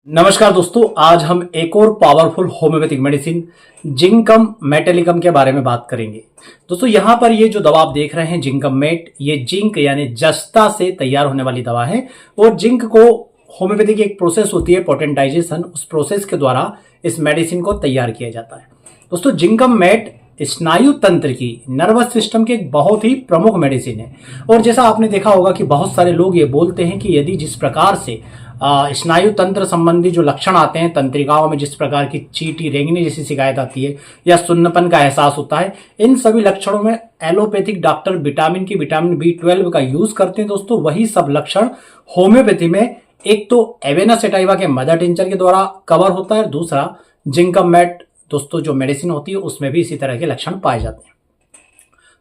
नमस्कार दोस्तों, आज हम एक और पावरफुल होम्योपैथिक मेडिसिन जिंकम मेटेलिकम के बारे में बात करेंगे। दोस्तों यहाँ पर ये जो दवा आप देख रहे हैं जिंकम मेट, ये जिंक यानी जस्ता से तैयार होने वाली दवा है। और जिंक को होम्योपैथी की एक प्रोसेस होती है पोटेंटाइजेशन, उस प्रोसेस के द्वारा इस मेडिसिन को तैयार किया जाता है। दोस्तों जिंकम मेट स्नायु तंत्र की, नर्वस सिस्टम की एक बहुत ही प्रमुख मेडिसिन है। और जैसा आपने देखा होगा कि बहुत सारे लोग ये बोलते हैं कि यदि जिस प्रकार से स्नायु तंत्र संबंधी जो लक्षण आते हैं, तंत्रिकाओं में जिस प्रकार की चींटी रेंगने जैसी शिकायत आती है या सुन्नपन का एहसास होता है, इन सभी लक्षणों में एलोपैथिक डॉक्टर विटामिन B12 का यूज करते हैं। दोस्तों वही सब लक्षण होम्योपैथी में एक तो एवेना सेटाइवा के मदर टिंचर के द्वारा कवर होता है, दूसरा जिंकम मेट दोस्तों जो मेडिसिन होती है उसमें भी इसी तरह के लक्षण पाए जाते हैं।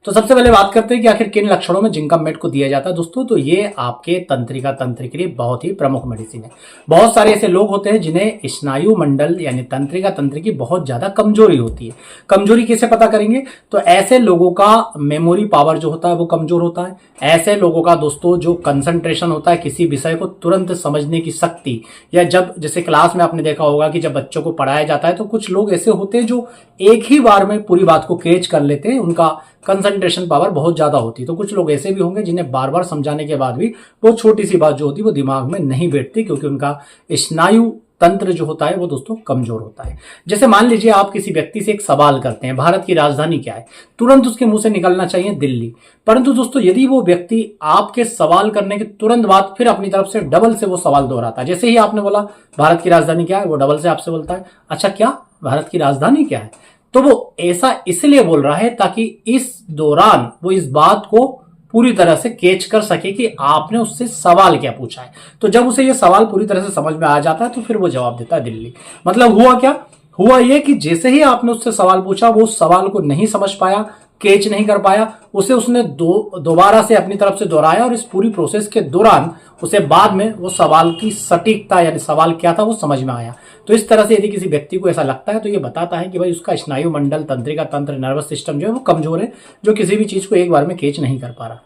तो सबसे पहले बात करते हैं कि आखिर किन लक्षणों में जिंकम मेट को दिया जाता है। दोस्तों तो ये आपके तंत्रिका तंत्र के लिए बहुत ही प्रमुख मेडिसिन है। बहुत सारे ऐसे लोग होते हैं जिन्हें स्नायु मंडल यानी तंत्रिका तंत्र की बहुत ज्यादा कमजोरी होती है। कमजोरी कैसे पता करेंगे? तो ऐसे लोगों का मेमोरी पावर जो होता है वो कमजोर होता है। ऐसे लोगों का दोस्तों जो कंसंट्रेशन होता है, किसी विषय को तुरंत समझने की शक्ति, या जब जैसे क्लास में आपने देखा होगा कि जब बच्चों को पढ़ाया जाता है तो कुछ लोग ऐसे होते हैं जो एक ही बार में पूरी बात को कैच कर लेते हैं, उनका कंसंट्रेशन पावर बहुत ज्यादा होती है। तो कुछ लोग ऐसे भी होंगे जिन्हें बार बार समझाने के बाद भी वो छोटी सी बात जो होती है वो दिमाग में नहीं बैठती, क्योंकि उनका स्नायु तंत्र जो होता है वो दोस्तों कमजोर होता है। जैसे मान लीजिए आप किसी व्यक्ति से एक सवाल करते हैं, भारत की राजधानी क्या है? तुरंत उसके मुंह से निकलना चाहिए दिल्ली। परंतु दोस्तों यदि वो व्यक्ति आपके सवाल करने के तुरंत बाद फिर अपनी तरफ से डबल से वो सवाल दोहराता है, जैसे ही आपने बोला भारत की राजधानी क्या है, वो डबल से आपसे बोलता है अच्छा क्या भारत की राजधानी क्या है? तो वो ऐसा इसलिए बोल रहा है ताकि इस दौरान वो इस बात को पूरी तरह से कैच कर सके कि आपने उससे सवाल क्या पूछा है। तो जब उसे ये सवाल पूरी तरह से समझ में आ जाता है तो फिर वो जवाब देता है दिल्ली। मतलब हुआ क्या? हुआ ये कि जैसे ही आपने उससे सवाल पूछा वो उस सवाल को नहीं समझ पाया, कैच नहीं कर पाया, उसे उसने दोबारा से अपनी तरफ से दोहराया, और इस पूरी प्रोसेस के दौरान उसे बाद में वो सवाल की सटीकता यानी सवाल क्या था वो समझ में आया। तो इस तरह से यदि किसी व्यक्ति को ऐसा लगता है तो ये बताता है कि भाई उसका स्नायु मंडल, तंत्रिका तंत्र, नर्वस सिस्टम जो है वो कमजोर है, जो किसी भी चीज को एक बार में कैच नहीं कर पा रहा।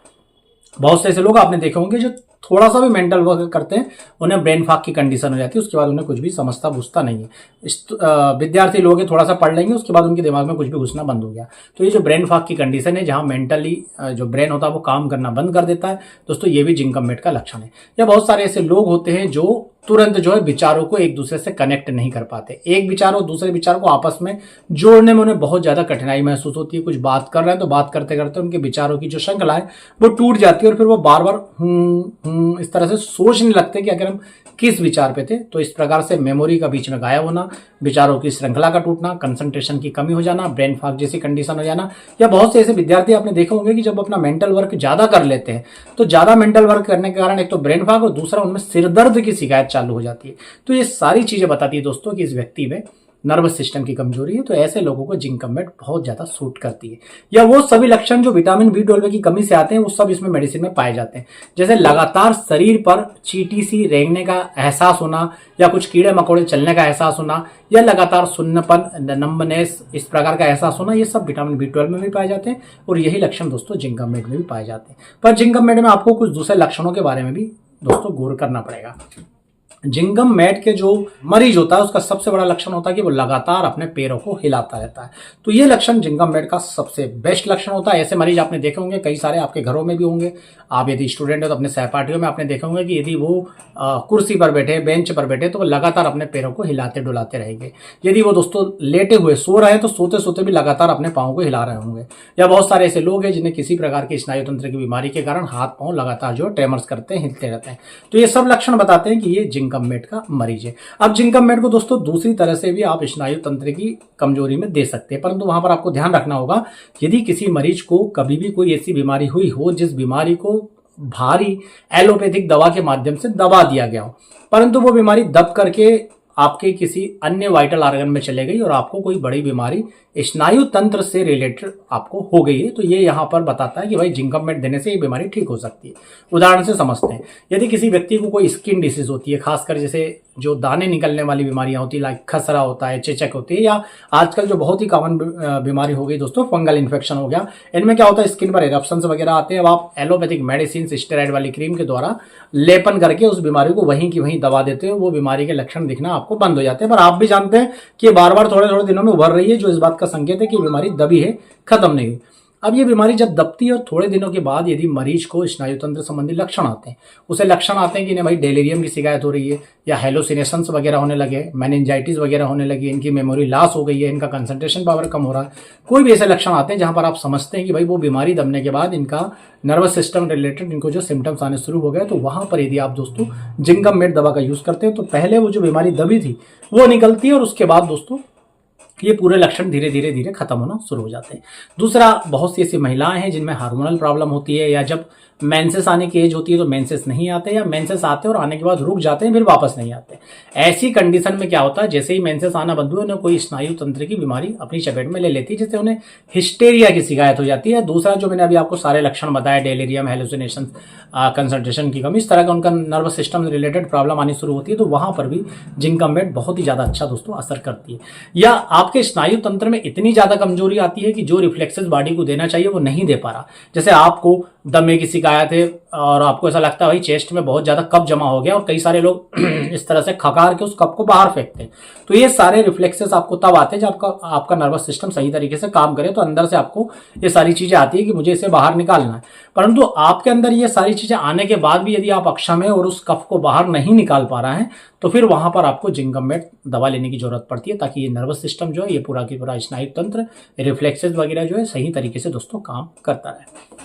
बहुत से ऐसे लोग आपने देखे होंगे जो थोड़ा सा भी मेंटल वर्क करते हैं उन्हें ब्रेन फॉग की कंडीशन हो जाती है, उसके बाद उन्हें कुछ भी समझता बुझता नहीं है। विद्यार्थी लोग थोड़ा सा पढ़ लेंगे उसके बाद उनके दिमाग में कुछ भी घुसना बंद हो गया। तो ये जो ब्रेन फॉग की कंडीशन है, जहां मेंटली जो ब्रेन होता है वो काम करना बंद कर देता है, दोस्तों ये भी जिंकम मेट का लक्षण है। या बहुत सारे ऐसे लोग होते हैं जो तुरंत जो है विचारों को एक दूसरे से कनेक्ट नहीं कर पाते, एक विचार और दूसरे विचार को आपस में जोड़ने में उन्हें बहुत ज्यादा कठिनाई महसूस होती है। कुछ बात कर रहे हैं तो बात करते करते उनके विचारों की जो श्रृंखला है वो टूट जाती है, और फिर वो बार बार इस तरह से सोचने लगते हैं कि अगर हम किस विचार पे थे। तो इस प्रकार से मेमोरी का बीच में गायब होना, विचारों की श्रृंखला का टूटना, कंसंट्रेशन की कमी हो जाना, ब्रेन फॉग जैसी कंडीशन हो जाना। या बहुत से ऐसे विद्यार्थी आपने देखे होंगे कि जब अपना मेंटल वर्क ज्यादा कर लेते हैं तो ज्यादा मेंटल वर्क करने के कारण एक तो ब्रेन फॉग और दूसरा उनमें सिरदर्द की शिकायत चालू हो जाती है। तो ये सारी चीजें बताती है दोस्तों कि इस व्यक्ति में नर्वस सिस्टम की कमजोरी है। तो ऐसे लोगों को जिंकम मेट बहुत ज्यादा सूट करती है। या वो सभी लक्षण जो विटामिन B12 की कमी से आते हैं वो सब इसमें मेडिसिन में पाए जाते हैं। जैसे लगातार शरीर पर चींटी सी रेंगने का एहसास होना, या कुछ कीड़े मकोड़े चलने का एहसास होना, या लगातार सुन्नपन, नंबनेस, इस प्रकार का एहसास होना, ये सब विटामिन B12 में भी पाए जाते हैं। और यही लक्षण दोस्तों जिंकम मेट में भी पाए जाते हैं। पर जिंकम मेट में आपको कुछ दूसरे लक्षणों के बारे में भी दोस्तों गौर करना पड़ेगा। जिंकम मेट के जो मरीज होता है उसका सबसे बड़ा लक्षण होता है कि वो लगातार अपने पैरों को हिलाता रहता है। तो ये लक्षण जिंकम मेट का सबसे बेस्ट लक्षण होता है। ऐसे मरीज आपने देखे होंगे, कई सारे आपके घरों में भी होंगे। आप यदि स्टूडेंट हो तो अपने सहपाठियों में आपने देखे होंगे कि यदि वो कुर्सी पर बैठे, बेंच पर बैठे, तो वो लगातार अपने पैरों को हिलाते डुलाते रहेंगे। यदि वो दोस्तों लेटे हुए सो रहे हैं तो सोते सोते भी लगातार अपने पाँव को हिला रहे होंगे। या बहुत सारे ऐसे लोग हैं जिन्हें किसी प्रकार की स्नायु तंत्र की बीमारी के कारण हाथ पाँव लगातार जो ट्रेमर्स करते हैं, हिलते रहते हैं। तो ये सब लक्षण बताते हैं कि ये जिंकम मेट का मरीज है। अब जिंकम मेट को दोस्तों दूसरी तरह से भी आप स्नायु तंत्र की कमजोरी में दे सकते हैं, परंतु वहां पर आपको ध्यान रखना होगा यदि किसी मरीज को कभी भी कोई ऐसी बीमारी हुई हो जिस बीमारी को भारी एलोपैथिक दवा के माध्यम से दबा दिया गया हो, परंतु वो बीमारी दब करके आपके किसी अन्य वाइटल ऑर्गन में चले गई और आपको कोई बड़ी बीमारी स्नायु तंत्र से रिलेटेड आपको हो गई है, तो ये यहाँ पर बताता है कि भाई जिंकम मेट देने से ये बीमारी ठीक हो सकती है। उदाहरण से समझते हैं, यदि किसी व्यक्ति को कोई स्किन डिसीज होती है, खासकर जैसे जो दाने निकलने वाली बीमारियां होती है, लाइक खसरा होता है, चेचक होती है, या आजकल जो बहुत ही कॉमन बीमारी हो गई दोस्तों फंगल इन्फेक्शन हो गया, इनमें क्या होता है स्किन पर इरप्शंस वगैरह आते हैं। अब आप एलोपैथिक मेडिसिन स्टेरॉइड वाली क्रीम के द्वारा लेपन करके उस बीमारी को वहीं की वहीं दबा देते हो, वो बीमारी के लक्षण दिखना आपको बंद हो जाते हैं। पर आप भी जानते हैं कि बार बार थोड़े थोड़े दिनों में उभर रही है, जो इस बात का संकेत है कि बीमारी दबी है, खत्म नहीं हुई। अब ये बीमारी जब दबती है और थोड़े दिनों के बाद यदि मरीज को स्नायु तंत्र संबंधी लक्षण आते हैं, उसे लक्षण आते हैं कि नहीं भाई डेलीरियम की शिकायत हो रही है, या हेलोसिनेशंस वगैरह होने लगे, मेनिंजाइटिस वगैरह होने लगी, इनकी मेमोरी लॉस हो गई है, इनका कंसंट्रेशन पावर कम हो रहा है, कोई भी ऐसे लक्षण आते हैं जहां पर आप समझते हैं कि भाई वो बीमारी दबने के बाद इनका नर्वस सिस्टम रिलेटेड इनको जो सिम्टम्स आने शुरू हो गए, तो वहां पर यदि आप दोस्तों जिंकम मेट दवा का यूज करते हैं तो पहले वो जो बीमारी दबी थी वो निकलती है, और उसके बाद दोस्तों ये पूरे लक्षण धीरे धीरे धीरे खत्म होना शुरू हो जाते हैं। दूसरा, बहुत सी ऐसी महिलाएं हैं जिनमें हार्मोनल प्रॉब्लम होती है, या जब मेंसेस आने की एज होती है तो मेंसेस नहीं आते, या मेंसेस आते हैं और आने के बाद रुक जाते हैं फिर वापस नहीं आते। ऐसी कंडीशन में क्या होता है, जैसे ही मेंसेस आना बंद हुए उन्हें कोई स्नायु तंत्र की बीमारी अपनी चपेट में ले लेती है, जिससे उन्हें हिस्टेरिया की शिकायत हो जाती है। दूसरा, जो मैंने अभी आपको सारे लक्षण बताए, डेलीरियम, हेलुसिनेशन, कंसंट्रेशन की कमी, इस तरह का उनका नर्वस सिस्टम रिलेटेड प्रॉब्लम आनी शुरू होती है, तो वहां पर भी जिंकम मेट बहुत ही ज्यादा अच्छा दोस्तों असर करती है। या आपके स्नायु तंत्र में इतनी ज्यादा कमजोरी आती है कि जो रिफ्लेक्सेस बॉडी को देना चाहिए वो नहीं दे पा रहा, जैसे आपको दमे की शिकायत है और आपको ऐसा लगता है भाई चेस्ट में बहुत ज्यादा कफ जमा हो गया, और कई सारे लोग इस तरह से खकार के उस कफ को बाहर फेंकते हैं, तो ये सारे रिफ्लेक्सेस आपको तब आते हैं जब आपका नर्वस सिस्टम सही तरीके से काम करे, तो अंदर से आपको ये सारी चीजें आती है कि मुझे इसे बाहर निकालना है। परंतु आपके अंदर ये सारी चीजें आने के बाद भी यदि आप अक्षम है और उस कफ को बाहर नहीं निकाल पा रहे हैं, तो फिर वहां पर आपको जिंकम मेट दवा लेने की जरूरत पड़ती है, ताकि ये नर्वस सिस्टम जो है, ये पूरा की पूरा स्नायु तंत्र, रिफ्लेक्सेस वगैरह जो है सही तरीके से दोस्तों काम करता रहे।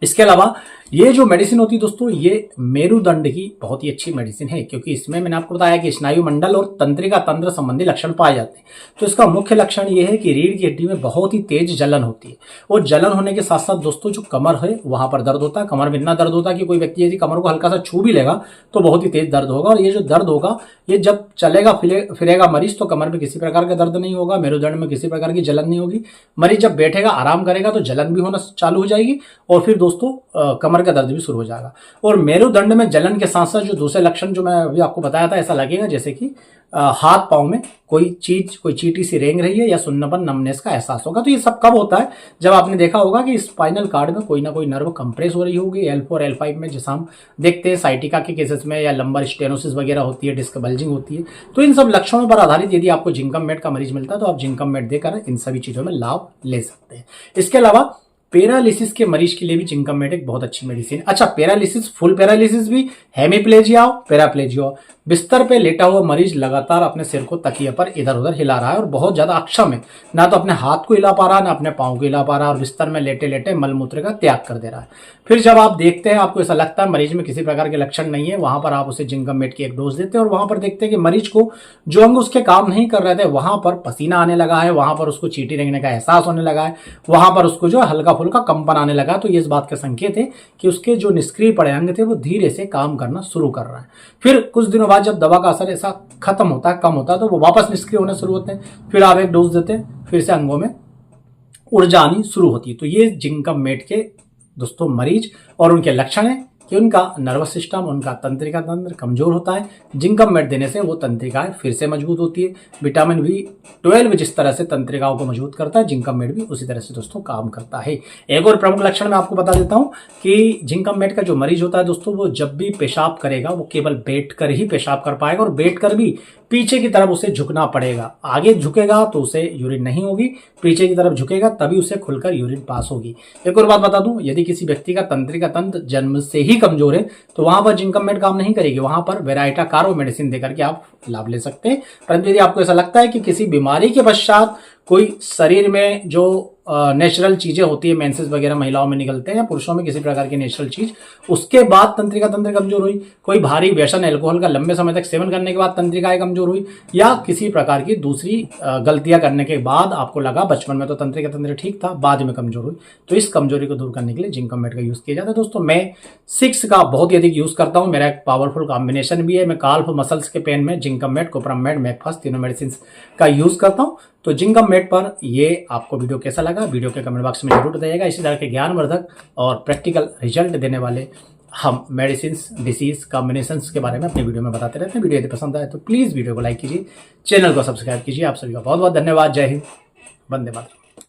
इसके अलावा ये जो मेडिसिन होती है दोस्तों, ये मेरुदंड की बहुत ही अच्छी मेडिसिन है, क्योंकि इसमें मैंने आपको बताया कि स्नायु मंडल और तंत्रिका तंत्र संबंधी लक्षण पाए जाते हैं। तो इसका मुख्य लक्षण ये है कि रीढ़ की हड्डी में बहुत ही तेज जलन होती है, और जलन होने के साथ साथ दोस्तों जो कमर है वहां पर दर्द होता है। कमर में इतना दर्द होता है कि कोई व्यक्ति यदि कमर को हल्का सा छू भी लेगा तो बहुत ही तेज दर्द होगा, और ये जो दर्द होगा ये जब चलेगा फिरेगा मरीज तो कमर में किसी प्रकार का दर्द नहीं होगा, मेरुदंड में किसी प्रकार की जलन नहीं होगी। मरीज जब बैठेगा आराम करेगा तो जलन भी होना चालू हो जाएगी, और फिर दोस्तों कमर का दर्द भी शुरू हो जाएगा। और मेरुदंड में जलन के साथ साथ जो दूसरे लक्षण जो मैं अभी आपको बताया था, ऐसा लगेगा जैसे कि हाथ पांव में कोई चींटी सी रेंग रही है, या सुन्नपन नमनेस का एहसास होगा। तो ये सब कब होता है, जब आपने देखा होगा कि स्पाइनल कार्ड में कोई ना कोई नर्व कंप्रेस हो रही होगी, L4 L5 में, जैसा हम देखते हैं साइटिका के केसेस में, या लंबर स्टेनोसिस वगैरह होती है, डिस्क बल्जिंग होती है। तो इन सब लक्षणों पर आधारित यदि आपको जिंकम मेट का मरीज मिलता है तो आप जिंकम मेट देकर इन सभी चीजों में लाभ ले सकते हैं। इसके अलावा पैरालिसिस के मरीज के लिए भी जिंकम मेट एक बहुत अच्छी मेडिसिन है। अच्छा, पैरालिसिस, फुल पैरालिसिस भी, हेमीप्लेजिया हो, पैराप्लेजिया हो, बिस्तर पे लेटा हुआ मरीज लगातार अपने सिर को तकिए पर इधर उधर हिला रहा है और बहुत ज्यादा अक्षम है, ना तो अपने हाथ को हिला पा रहा है, ना अपने पाँव को हिला पा रहा है, और बिस्तर में लेटे लेटे मलमूत्र का त्याग कर दे रहा है। फिर जब आप देखते हैं, आपको ऐसा लगता है मरीज में किसी प्रकार के लक्षण नहीं है, वहां पर आप उसे जिंकम मेट की एक डोज देते हैं, और वहां पर देखते हैं कि मरीज को जो अंग उसके काम नहीं कर रहे थे वहां पर पसीना आने लगा है, वहां पर उसको चींटी रेंगने का एहसास होने लगा है, वहां पर उसको जो हल्का फुल्का कंपन आने लगा। तो ये इस बात का संकेत है कि उसके जो निष्क्रिय पड़े अंग थे वो धीरे से काम करना शुरू कर रहा है। फिर कुछ दिनों बाद जब दवा का असर ऐसा खत्म होता है, कम होता है, तो वो वापस निष्क्रिय होने शुरू होते हैं। फिर आप एक डोज देते हैं, फिर से अंगों में ऊर्जा आनी शुरू होती है। तो ये जिंकम मेट के दोस्तों मरीज और उनके लक्षण है कि उनका नर्वस सिस्टम, उनका तंत्रिका तंत्र कमजोर होता है। जिंकम मेट देने से वो तंत्रिकाएं फिर से मजबूत होती है। विटामिन B12 जिस तरह से तंत्रिकाओं को मजबूत करता है, जिंकम मेट भी उसी तरह से दोस्तों काम करता है। एक और प्रमुख लक्षण मैं आपको बता देता हूं कि जिंकम मेट का जो मरीज होता है दोस्तों, वो जब भी पेशाब करेगा वो केवल बैठकर ही पेशाब कर पाएगा, और बैठकर भी पीछे की तरफ उसे झुकना पड़ेगा। आगे झुकेगा तो उसे यूरिन नहीं होगी, पीछे की तरफ झुकेगा तभी उसे खुलकर यूरिन पास होगी। एक और बात बता दूं, यदि किसी व्यक्ति का तंत्रिका तंत्र जन्म से ही कमजोर है तो वहां पर जिंकम मेट काम नहीं करेगी, वहां पर वेराइटा कार्बो मेडिसिन देकर के आप लाभ ले सकते हैं। परंतु यदि आपको ऐसा लगता है कि किसी बीमारी के पश्चात कोई शरीर में जो नेचुरल चीजें होती है, मेंसेस वगैरह महिलाओं में निकलते हैं या पुरुषों में किसी प्रकार की नेचुरल चीज, उसके बाद तंत्रिका तंत्र कमजोर हुई, कोई भारी व्यसन अल्कोहल का लंबे समय तक सेवन करने के बाद तंत्रिकाएं कमजोर हुई, या किसी प्रकार की दूसरी गलतियां करने के बाद आपको लगा बचपन में तो तंत्रिका तंत्र ठीक था, बाद में कमजोर हुई, तो इस कमजोरी को दूर करने के लिए जिंकम मेट का यूज किया जाता है। दोस्तों मैं 6 का बहुत ही अधिक यूज करता हूं, मेरा एक पावरफुल कॉम्बिनेशन भी है। मैं काल्फ मसल्स के पेन में जिंकम मेट, कोपरामेड, मैकफास्ट तीनों मेडिसिन का यूज करता हूं। तो जिंकम मेट पर ये आपको वीडियो कैसा लगा, वीडियो के कमेंट बॉक्स में जरूर बताइएगा। इसी तरह के ज्ञानवर्धक और प्रैक्टिकल रिजल्ट देने वाले हम मेडिसिन डिसीज कॉम्बिनेशन के बारे में अपने वीडियो में बताते रहते हैं। वीडियो यदि पसंद आए तो प्लीज़ वीडियो को लाइक कीजिए, चैनल को सब्सक्राइब कीजिए। आप सभी का बहुत बहुत धन्यवाद। जय हिंद, वंदे मातरम।